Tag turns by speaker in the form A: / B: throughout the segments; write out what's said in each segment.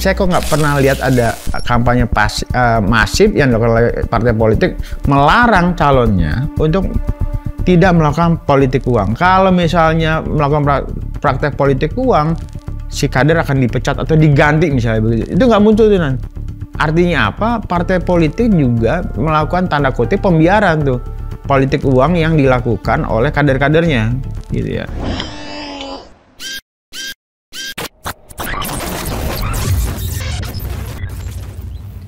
A: saya kok nggak pernah lihat ada kampanye masif yang dilakukan oleh partai politik melarang calonnya untuk tidak melakukan politik uang. Kalau misalnya melakukan praktek politik uang, si kader akan dipecat atau diganti misalnya begitu. Itu nggak muncul tuh nanti. Artinya apa? Partai politik juga melakukan tanda kutip pembiaran tuh politik uang yang dilakukan oleh kader-kadernya, gitu ya.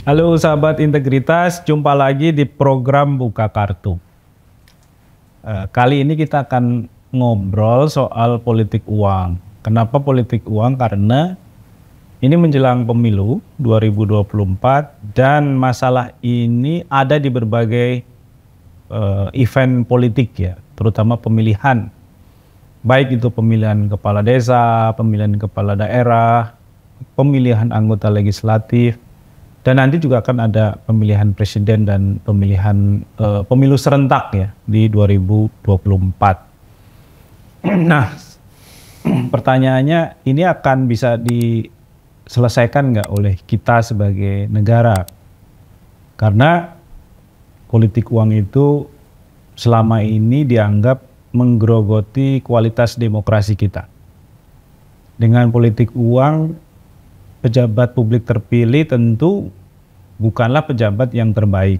B: Halo sahabat integritas, jumpa lagi di program Buka Kartu. Kali ini kita akan ngobrol soal politik uang. Kenapa politik uang? Karena ini menjelang pemilu 2024 dan masalah ini ada di berbagai event politik ya, terutama pemilihan. Baik itu pemilihan kepala desa, pemilihan kepala daerah, pemilihan anggota legislatif, dan nanti juga akan ada pemilihan presiden dan pemilihan pemilu serentak ya di 2024. Nah, pertanyaannya ini akan bisa diselesaikan nggak oleh kita sebagai negara? Karena politik uang itu selama ini dianggap menggerogoti kualitas demokrasi kita. Dengan politik uang, pejabat publik terpilih tentu bukanlah pejabat yang terbaik,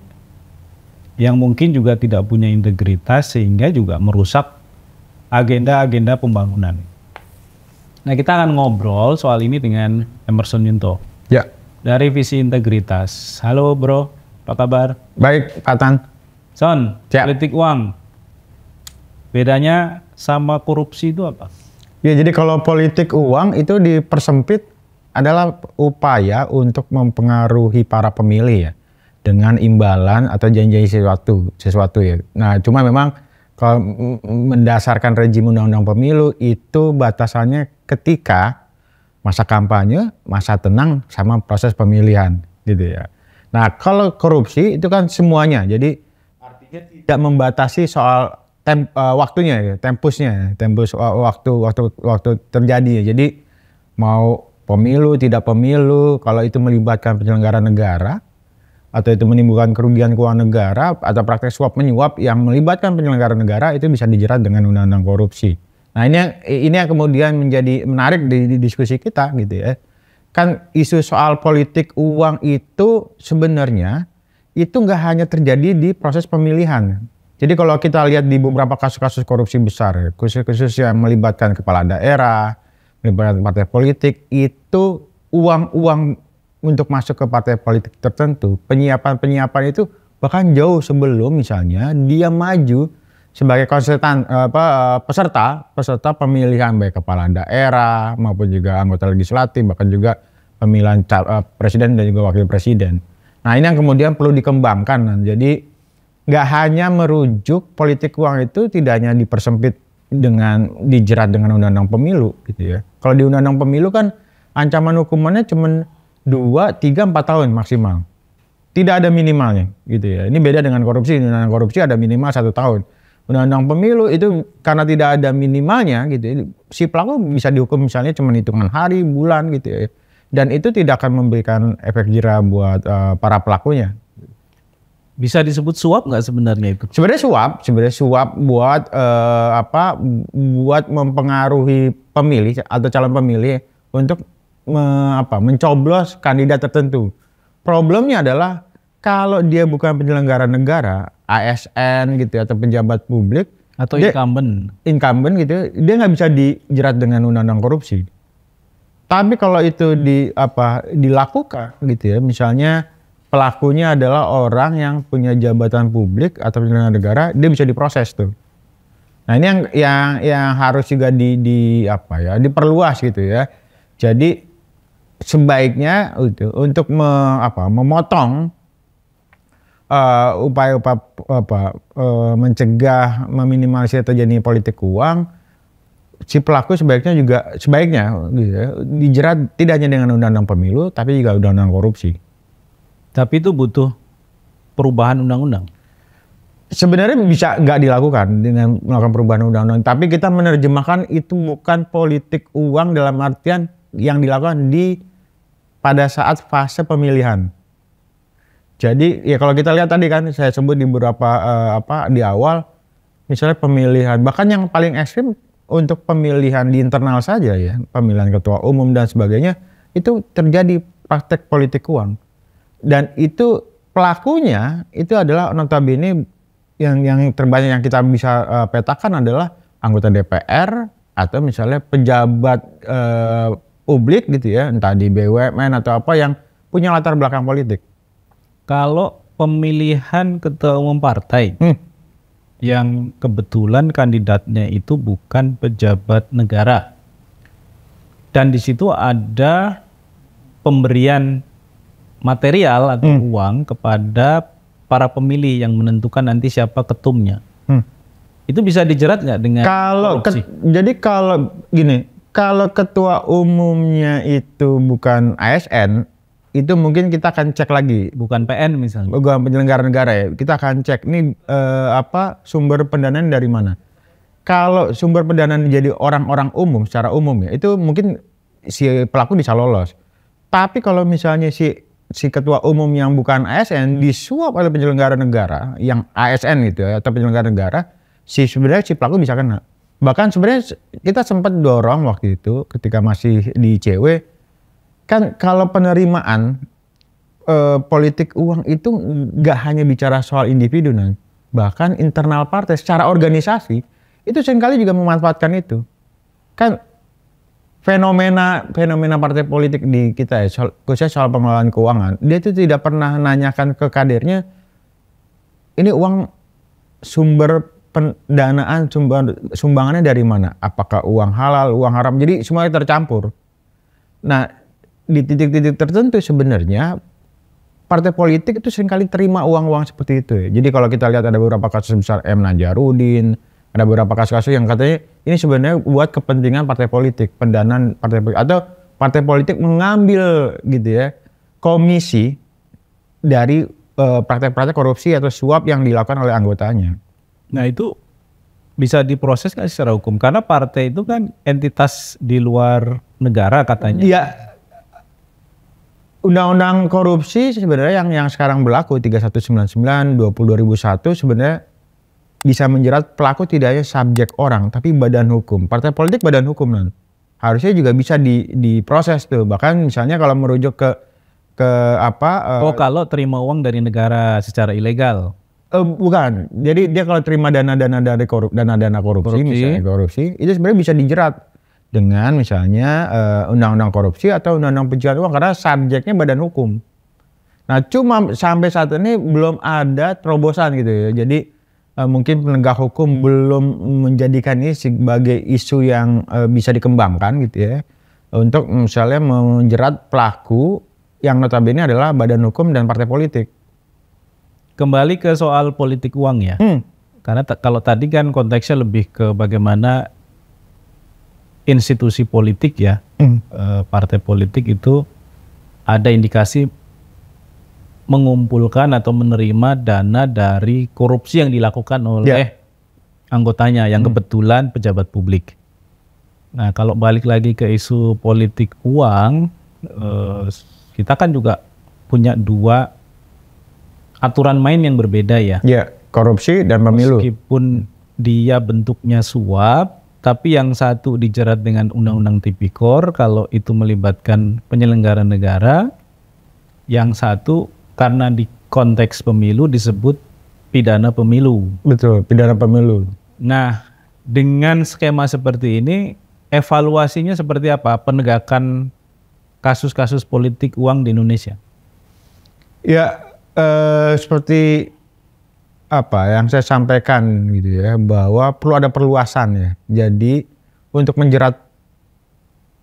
B: yang mungkin juga tidak punya integritas sehingga juga merusak agenda-agenda pembangunan. Nah, kita akan ngobrol soal ini dengan Emerson Yunto.
A: Ya.
B: Dari Visi Integritas. Halo bro, apa kabar?
A: Baik, Pak Tan.
B: Son,
A: Ya.
B: politik uang, bedanya sama korupsi itu apa?
A: Ya, jadi kalau politik uang itu dipersempit adalah upaya untuk mempengaruhi para pemilih ya dengan imbalan atau janji sesuatu ya. Nah, cuma memang kalau mendasarkan rejim undang-undang pemilu itu batasannya ketika masa kampanye, masa tenang sama proses pemilihan gitu ya. Nah, kalau korupsi itu kan semuanya. Jadi artinya tidak membatasi soal waktunya ya, tempus waktu terjadi ya. Jadi mau pemilu, tidak pemilu, kalau itu melibatkan penyelenggara negara, atau itu menimbulkan kerugian keuangan negara, atau praktek suap menyuap yang melibatkan penyelenggara negara, itu bisa dijerat dengan undang-undang korupsi. Nah, ini yang kemudian menjadi menarik di diskusi kita gitu ya. Kan isu soal politik uang itu sebenarnya itu nggak hanya terjadi di proses pemilihan. Jadi kalau kita lihat di beberapa kasus-kasus korupsi besar, khusus yang melibatkan kepala daerah, melibatkan partai politik, itu uang-uang untuk masuk ke partai politik tertentu, penyiapan itu bahkan jauh sebelum misalnya dia maju sebagai peserta pemilihan baik kepala daerah maupun juga anggota legislatif, bahkan juga pemilihan presiden dan juga wakil presiden. Nah, ini yang kemudian perlu dikembangkan. Jadi nggak hanya merujuk politik uang itu tidak hanya dipersempit dengan dijerat dengan undang-undang pemilu gitu ya. Kalau di undang-undang pemilu kan ancaman hukumannya cuma 2, 3, 4 tahun maksimal. Tidak ada minimalnya gitu ya. Ini beda dengan korupsi. Undang-undang korupsi ada minimal 1 tahun. Undang-undang pemilu itu karena tidak ada minimalnya gitu ya, si pelaku bisa dihukum misalnya cuma hitungan hari, bulan gitu ya. Dan itu tidak akan memberikan efek jera buat para pelakunya.
B: Bisa disebut suap nggak sebenarnya itu?
A: Sebenarnya suap buat buat mempengaruhi pemilih atau calon pemilih untuk mencoblos kandidat tertentu. Problemnya adalah kalau dia bukan penyelenggara negara, ASN gitu atau pejabat publik
B: atau incumbent
A: gitu, dia nggak bisa dijerat dengan undang-undang korupsi. Tapi kalau itu dilakukan gitu ya, misalnya pelakunya adalah orang yang punya jabatan publik atau penyelenggara negara, dia bisa diproses tuh. Nah, ini yang harus juga diperluas gitu ya. Jadi sebaiknya untuk memotong upaya-upaya mencegah, meminimalisir terjadi politik uang, si pelaku sebaiknya gitu ya, dijerat tidak hanya dengan undang-undang pemilu tapi juga undang-undang korupsi.
B: Tapi itu butuh perubahan undang-undang.
A: Sebenarnya bisa nggak dilakukan dengan melakukan perubahan undang-undang, tapi kita menerjemahkan itu bukan politik uang dalam artian yang dilakukan di pada saat fase pemilihan. Jadi ya kalau kita lihat tadi kan saya sebut di beberapa di awal, misalnya pemilihan, bahkan yang paling ekstrim untuk pemilihan di internal saja ya, pemilihan ketua umum dan sebagainya, itu terjadi praktek politik uang. Dan itu pelakunya itu adalah notabene yang terbanyak yang kita bisa petakan adalah anggota DPR atau misalnya pejabat publik gitu ya, entah di BUMN atau apa yang punya latar belakang politik.
B: Kalau pemilihan ketua umum partai yang kebetulan kandidatnya itu bukan pejabat negara dan di situ ada pemberian material atau uang kepada para pemilih yang menentukan nanti siapa ketumnya, itu bisa dijerat nggak dengan korupsi?
A: Jadi kalau gini, kalau ketua umumnya itu bukan ASN, itu mungkin kita akan cek lagi.
B: Bukan PN misalnya.
A: Bukan penyelenggara negara ya. Kita akan cek nih sumber pendanaan dari mana. Kalau sumber pendanaan jadi orang-orang umum secara umum ya, itu mungkin si pelaku bisa lolos. Tapi kalau misalnya si ketua umum yang bukan ASN disuap oleh penyelenggara negara yang ASN gitu ya, atau penyelenggara negara, sebenarnya si pelaku bisa kena. Bahkan sebenarnya kita sempat dorong waktu itu ketika masih di ICW. Kan kalau penerimaan politik uang itu nggak hanya bicara soal individu, bahkan internal partai secara organisasi itu seringkali juga memanfaatkan itu. Kan fenomena partai politik di kita ya, khususnya soal pengelolaan keuangan, dia itu tidak pernah nanyakan ke kadernya, ini uang sumber pendanaan, sumbangannya dari mana? Apakah uang halal, uang haram? Jadi semuanya tercampur. Nah, di titik-titik tertentu sebenarnya partai politik itu seringkali terima uang-uang seperti itu ya. Jadi kalau kita lihat ada beberapa kasus besar M. Najarudin, ada beberapa kasus-kasus yang katanya ini sebenarnya buat kepentingan partai politik, pendanaan partai politik, atau partai politik mengambil gitu ya komisi dari praktek-praktek korupsi atau suap yang dilakukan oleh anggotanya.
B: Nah itu bisa diproses nggak secara hukum? Karena partai itu kan entitas di luar negara katanya.
A: Iya. Undang-undang korupsi sebenarnya yang sekarang berlaku 3199 2001 sebenarnya bisa menjerat pelaku tidak hanya subjek orang tapi badan hukum. Partai politik badan hukum harusnya juga bisa diproses tuh. Bahkan misalnya kalau merujuk ke
B: kalau terima uang dari negara secara ilegal.
A: Bukan. Jadi dia kalau terima dana-dana dari dana korupsi misalnya korupsi itu sebenarnya bisa dijerat dengan misalnya undang-undang korupsi atau undang-undang pencucian uang karena subjeknya badan hukum. Nah cuma sampai saat ini belum ada terobosan gitu ya. Jadi mungkin penegak hukum belum menjadikan ini sebagai isu yang bisa dikembangkan gitu ya. Untuk misalnya menjerat pelaku yang notabene adalah badan hukum dan partai politik.
B: Kembali ke soal politik uang ya. Karena kalau tadi kan konteksnya lebih ke bagaimana institusi politik ya, partai politik itu ada indikasi mengumpulkan atau menerima dana dari korupsi yang dilakukan oleh anggotanya yang kebetulan pejabat publik. Nah kalau balik lagi ke isu politik uang, kita kan juga punya dua aturan main yang berbeda ya.
A: Ya, korupsi dan pemilu.
B: Meskipun dia bentuknya suap, tapi yang satu dijerat dengan Undang-Undang Tipikor kalau itu melibatkan penyelenggara negara, yang satu karena di konteks pemilu disebut pidana pemilu.
A: Betul, pidana pemilu.
B: Nah, dengan skema seperti ini, evaluasinya seperti apa penegakan kasus-kasus politik uang di Indonesia? Ya,
A: seperti apa yang saya sampaikan gitu ya, bahwa perlu ada perluasan ya. Jadi untuk menjerat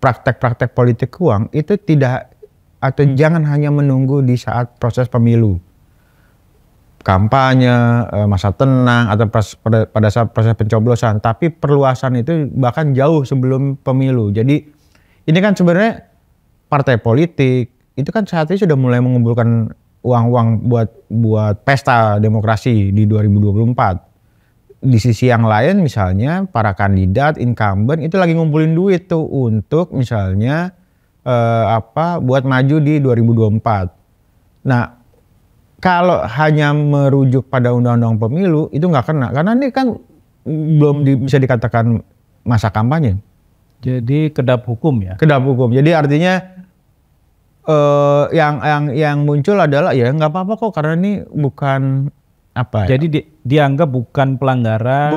A: praktek-praktek politik uang itu tidak atau jangan hanya menunggu di saat proses pemilu, kampanye, masa tenang atau pada saat proses pencoblosan, tapi perluasan itu bahkan jauh sebelum pemilu. Jadi ini kan sebenarnya partai politik itu kan saat ini sudah mulai mengumpulkan uang-uang buat pesta demokrasi di 2024. Di sisi yang lain misalnya para kandidat incumbent itu lagi ngumpulin duit tuh untuk misalnya buat maju di 2024. Nah, kalau hanya merujuk pada undang-undang pemilu itu nggak kena karena ini kan belum bisa dikatakan masa kampanye.
B: Jadi kedap hukum ya.
A: Kedap hukum. Jadi artinya yang muncul adalah ya nggak apa-apa kok karena ini bukan apa ya?
B: Jadi dianggap bukan pelanggaran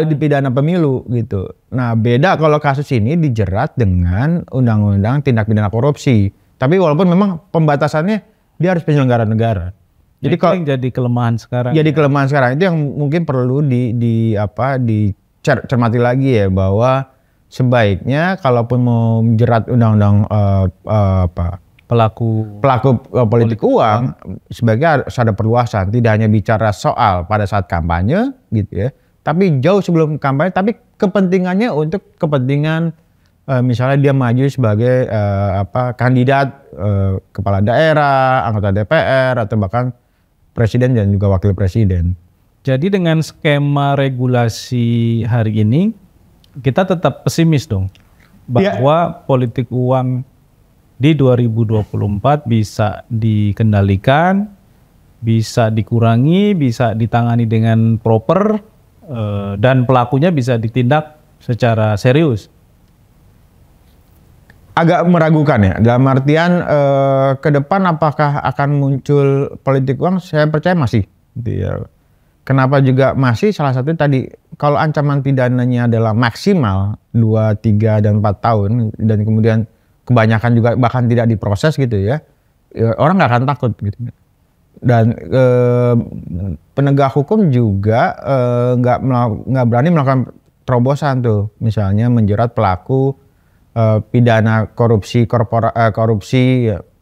A: di pidana pemilu gitu. Nah, beda kalau kasus ini dijerat dengan undang-undang tindak pidana korupsi. Tapi walaupun memang pembatasannya dia harus penyelenggara negara. Jadi
B: kalau yang jadi kelemahan sekarang.
A: Jadi kelemahan sekarang itu yang mungkin perlu dicermati lagi ya, bahwa sebaiknya kalaupun mau menjerat undang-undang pelaku politik uang, sebaiknya harus ada perluasan, tidak hanya bicara soal pada saat kampanye gitu ya, tapi jauh sebelum kampanye, tapi kepentingannya untuk kepentingan misalnya dia maju sebagai kandidat kepala daerah, anggota DPR atau bahkan presiden dan juga wakil presiden.
B: Jadi dengan skema regulasi hari ini kita tetap pesimis dong bahwa politik uang di 2024 bisa dikendalikan, bisa dikurangi, bisa ditangani dengan proper, dan pelakunya bisa ditindak secara serius.
A: Agak meragukan ya, dalam artian ke depan apakah akan muncul politik uang, saya percaya masih. Kenapa juga masih, salah satu tadi, kalau ancaman pidananya adalah maksimal 2, 3, dan 4 tahun, dan kemudian kebanyakan juga bahkan tidak diproses gitu ya, orang nggak akan takut gitu. Dan penegak hukum juga nggak berani melakukan terobosan tuh, misalnya menjerat pelaku pidana korupsi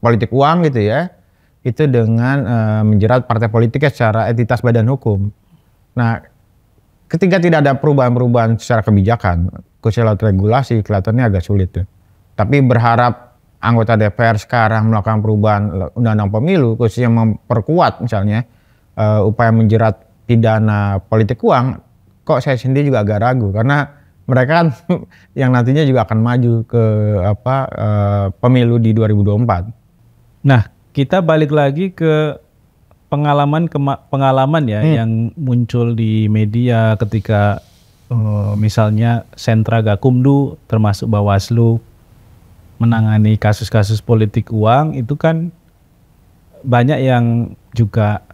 A: politik uang gitu ya, itu dengan menjerat partai politiknya secara entitas badan hukum. Nah, ketika tidak ada perubahan-perubahan secara kebijakan, khususnya lewat regulasi, kelihatannya agak sulit tuh. Tapi berharap anggota DPR sekarang melakukan perubahan undang-undang pemilu, khususnya memperkuat misalnya upaya menjerat pidana politik uang, kok saya sendiri juga agak ragu karena mereka kan yang nantinya juga akan maju ke pemilu di 2024.
B: Nah, kita balik lagi ke pengalaman ya yang muncul di media ketika misalnya sentra Gakumdu termasuk Bawaslu menangani kasus-kasus politik uang, itu kan banyak yang juga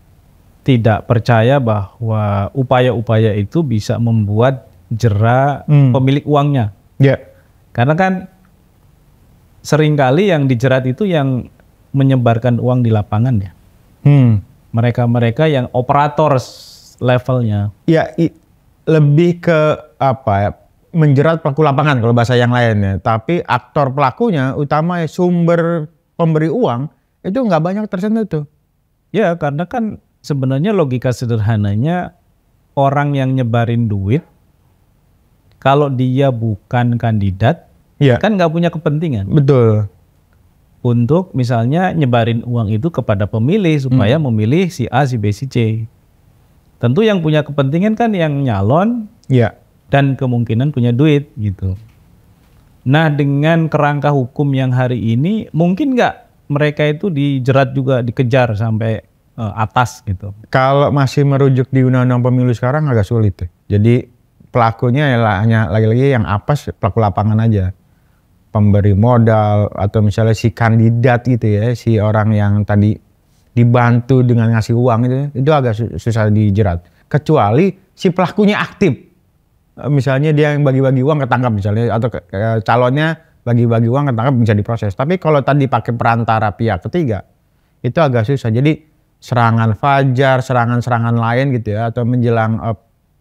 B: tidak percaya bahwa upaya-upaya itu bisa membuat jera pemilik uangnya.
A: Yeah.
B: Karena kan seringkali yang dijerat itu yang menyebarkan uang di lapangan ya. Mereka-mereka yang operator levelnya.
A: Ya, lebih ke menjerat pelaku lapangan kalau bahasa yang lainnya. Tapi aktor pelakunya, utama sumber pemberi uang, itu nggak banyak tersentuh tuh.
B: Ya, karena kan sebenarnya logika sederhananya orang yang nyebarin duit, kalau dia bukan kandidat, kan nggak punya kepentingan.
A: Betul.
B: Untuk misalnya nyebarin uang itu kepada pemilih supaya memilih si A, si B, si C. Tentu yang punya kepentingan kan yang nyalon.
A: Iya.
B: Dan kemungkinan punya duit gitu. Nah, dengan kerangka hukum yang hari ini, mungkin nggak mereka itu dijerat juga, dikejar sampai atas gitu?
A: Kalau masih merujuk di undang-undang pemilu sekarang agak sulit. Jadi pelakunya hanya lagi-lagi yang apes, pelaku lapangan aja. Pemberi modal atau misalnya si kandidat gitu ya, si orang yang tadi dibantu dengan ngasih uang itu agak susah dijerat. Kecuali si pelakunya aktif. Misalnya dia yang bagi-bagi uang ketangkap misalnya, atau calonnya bagi-bagi uang ketangkap bisa diproses. Tapi kalau tadi pakai perantara pihak ketiga, itu agak susah. Jadi serangan fajar, serangan-serangan lain gitu ya, atau menjelang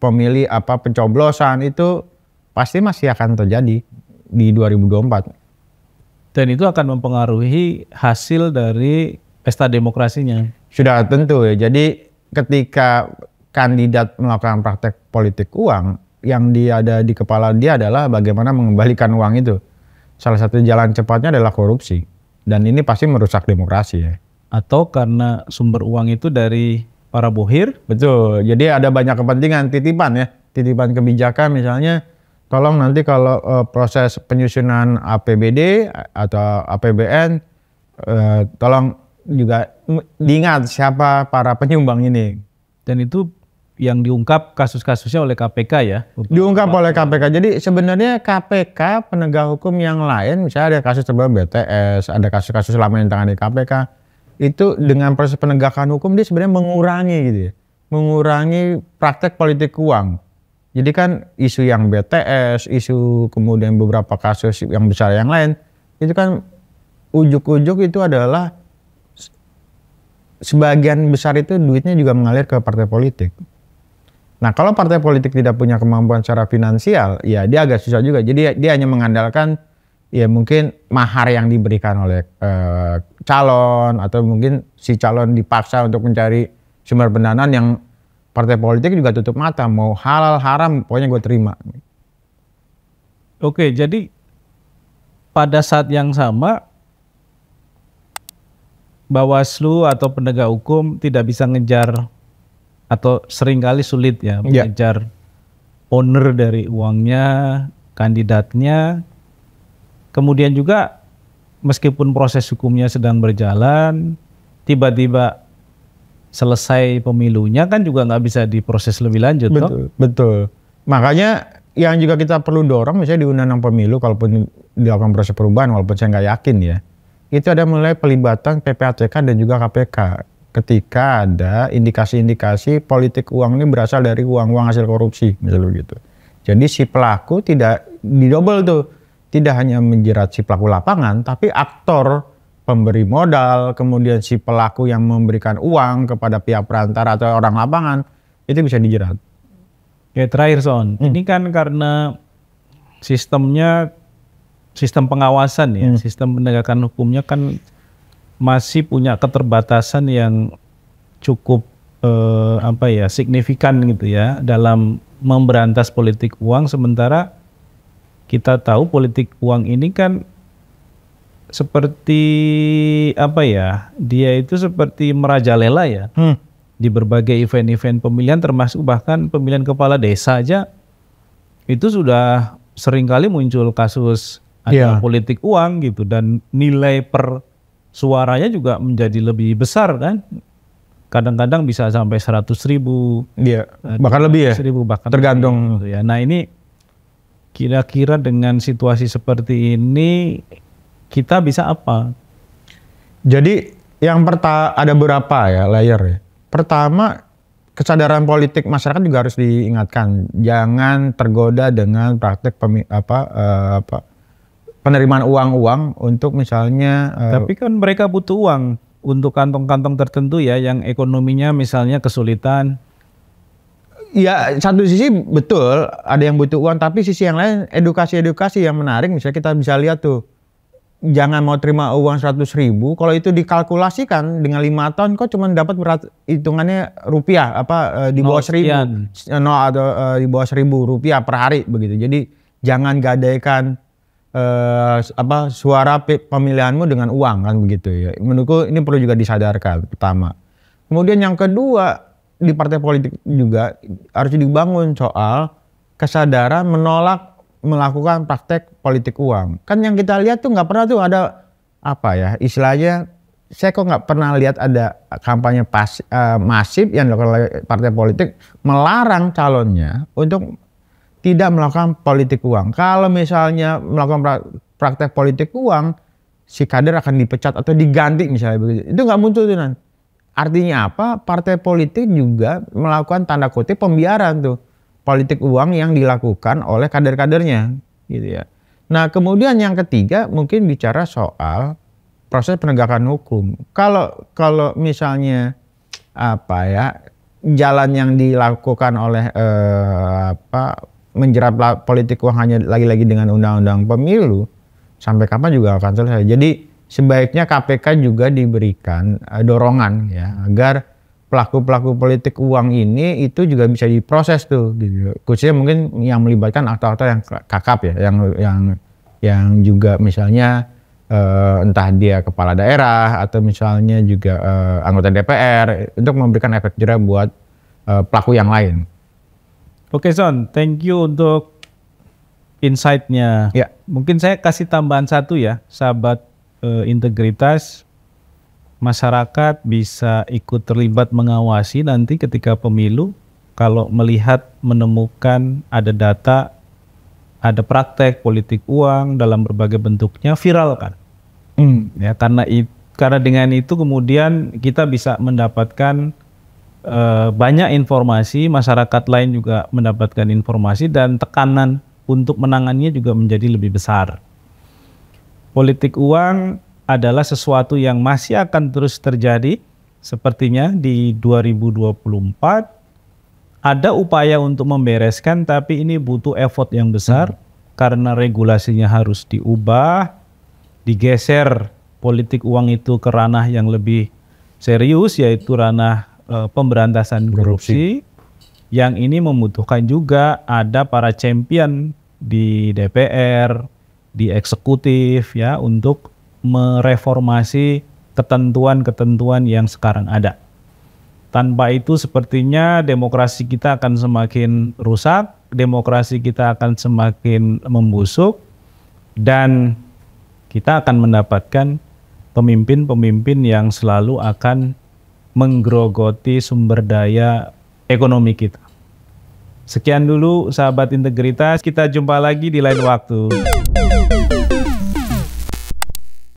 A: pemilih pencoblosan itu pasti masih akan terjadi di 2024.
B: Dan itu akan mempengaruhi hasil dari pesta demokrasinya.
A: Sudah tentu ya. Jadi ketika kandidat melakukan praktek politik uang, yang dia ada di kepala dia adalah bagaimana mengembalikan uang itu. Salah satu jalan cepatnya adalah korupsi. Dan ini pasti merusak demokrasi ya.
B: Atau karena sumber uang itu dari para bohir.
A: Betul. Jadi ada banyak kepentingan, titipan ya. Titipan kebijakan misalnya tolong nanti kalau proses penyusunan APBD atau APBN, tolong juga diingat siapa para penyumbang ini.
B: Dan itu yang diungkap kasus-kasusnya oleh KPK ya?
A: Diungkap oleh KPK. Jadi sebenarnya KPK, penegak hukum yang lain, misalnya ada kasus terbaru BTS, ada kasus-kasus lama yang ditangani KPK, itu dengan proses penegakan hukum dia sebenarnya mengurangi gitu ya. Mengurangi praktek politik uang. Jadi kan isu yang BTS, isu kemudian beberapa kasus yang besar yang lain, itu kan ujuk-ujuk itu adalah sebagian besar itu duitnya juga mengalir ke partai politik. Nah kalau partai politik tidak punya kemampuan secara finansial, ya dia agak susah juga. Jadi dia hanya mengandalkan ya mungkin mahar yang diberikan oleh calon, atau mungkin si calon dipaksa untuk mencari sumber pendanaan yang partai politik juga tutup mata, mau halal haram pokoknya gue terima.
B: Oke, jadi pada saat yang sama Bawaslu atau penegak hukum tidak bisa ngejar atau seringkali sulit ya mengejar owner dari uangnya, kandidatnya. Kemudian juga meskipun proses hukumnya sedang berjalan, tiba-tiba selesai pemilunya kan juga nggak bisa diproses lebih lanjut.
A: Betul. Makanya yang juga kita perlu dorong misalnya di Undang-Undang Pemilu, kalaupun dilakukan proses perubahan, walaupun saya nggak yakin ya, itu ada mulai pelibatan PPATK dan juga KPK ketika ada indikasi-indikasi politik uang ini berasal dari uang-uang hasil korupsi misalnya begitu. Jadi si pelaku tidak didobel tuh, tidak hanya menjerat si pelaku lapangan, tapi aktor pemberi modal, kemudian si pelaku yang memberikan uang kepada pihak perantara atau orang lapangan, itu bisa dijerat.
B: Oke, terakhir Son, ini kan karena sistemnya, sistem pengawasan ya, sistem penegakan hukumnya kan masih punya keterbatasan yang cukup signifikan gitu ya dalam memberantas politik uang. Sementara kita tahu politik uang ini kan seperti dia itu seperti merajalela ya di berbagai event-event pemilihan, termasuk bahkan pemilihan kepala desa aja itu sudah seringkali muncul kasus ada politik uang gitu, dan nilai per suaranya juga menjadi lebih besar kan, kadang-kadang bisa sampai 100.000,
A: bahkan lebih ya,
B: 100.000 bahkan
A: tergantung
B: gitu ya. Nah ini kira-kira dengan situasi seperti ini kita bisa apa?
A: Jadi yang pertama ada beberapa ya layer ya. Pertama, kesadaran politik masyarakat juga harus diingatkan, jangan tergoda dengan praktek penerimaan uang-uang untuk misalnya.
B: Tapi kan mereka butuh uang untuk kantong-kantong tertentu ya, yang ekonominya misalnya kesulitan.
A: Ya satu sisi betul ada yang butuh uang, tapi sisi yang lain edukasi-edukasi yang menarik. Misalnya kita bisa lihat tuh, jangan mau terima uang 100.000, kalau itu dikalkulasikan dengan 5 tahun kok cuma dapat hitungannya rupiah di bawah 1.000 atau di bawah 1.000 rupiah per hari begitu. Jadi jangan gadaikan suara pemilihanmu dengan uang kan begitu ya. Menurutku ini perlu juga disadarkan pertama. Kemudian yang kedua, di partai politik juga harus dibangun soal kesadaran menolak melakukan praktek politik uang. Kan yang kita lihat tuh nggak pernah tuh ada istilahnya, saya kok nggak pernah lihat ada kampanye masif yang dilakukan oleh partai politik melarang calonnya untuk tidak melakukan politik uang. Kalau misalnya melakukan praktek politik uang, si kader akan dipecat atau diganti misalnya begitu. Itu nggak muncul tuh nanti. Artinya apa? Partai politik juga melakukan tanda kutip pembiaran tuh politik uang yang dilakukan oleh kader-kadernya, gitu ya. Nah kemudian yang ketiga mungkin bicara soal proses penegakan hukum. Kalau misalnya jalan yang dilakukan oleh menjerat politik uang hanya lagi-lagi dengan undang-undang pemilu, sampai kapan juga akan selesai. Jadi sebaiknya KPK juga diberikan dorongan ya agar pelaku-pelaku politik uang ini itu juga bisa diproses tuh gitu. Khususnya mungkin yang melibatkan aktor-aktor yang kakap ya, yang juga misalnya entah dia kepala daerah atau misalnya juga anggota DPR, untuk memberikan efek jerah buat pelaku yang lain.
B: Oke Son, thank you untuk insight-nya.
A: Ya.
B: Mungkin saya kasih tambahan satu ya, sahabat integritas, masyarakat bisa ikut terlibat mengawasi nanti ketika pemilu kalau melihat menemukan ada data, ada praktek politik uang dalam berbagai bentuknya viralkan. Ya, karena dengan itu kemudian kita bisa mendapatkan banyak informasi, masyarakat lain juga mendapatkan informasi dan tekanan untuk menangannya juga menjadi lebih besar. Politik uang adalah sesuatu yang masih akan terus terjadi sepertinya di 2024. Ada upaya untuk membereskan, tapi ini butuh effort yang besar karena regulasinya harus diubah, digeser politik uang itu ke ranah yang lebih serius, yaitu ranah pemberantasan korupsi. Yang ini membutuhkan juga ada para champion di DPR, di eksekutif ya, untuk mereformasi ketentuan-ketentuan yang sekarang ada. Tanpa itu sepertinya demokrasi kita akan semakin rusak, demokrasi kita akan semakin membusuk, dan kita akan mendapatkan pemimpin-pemimpin yang selalu akan menggerogoti sumber daya ekonomi kita. Sekian dulu sahabat integritas, kita jumpa lagi di lain waktu.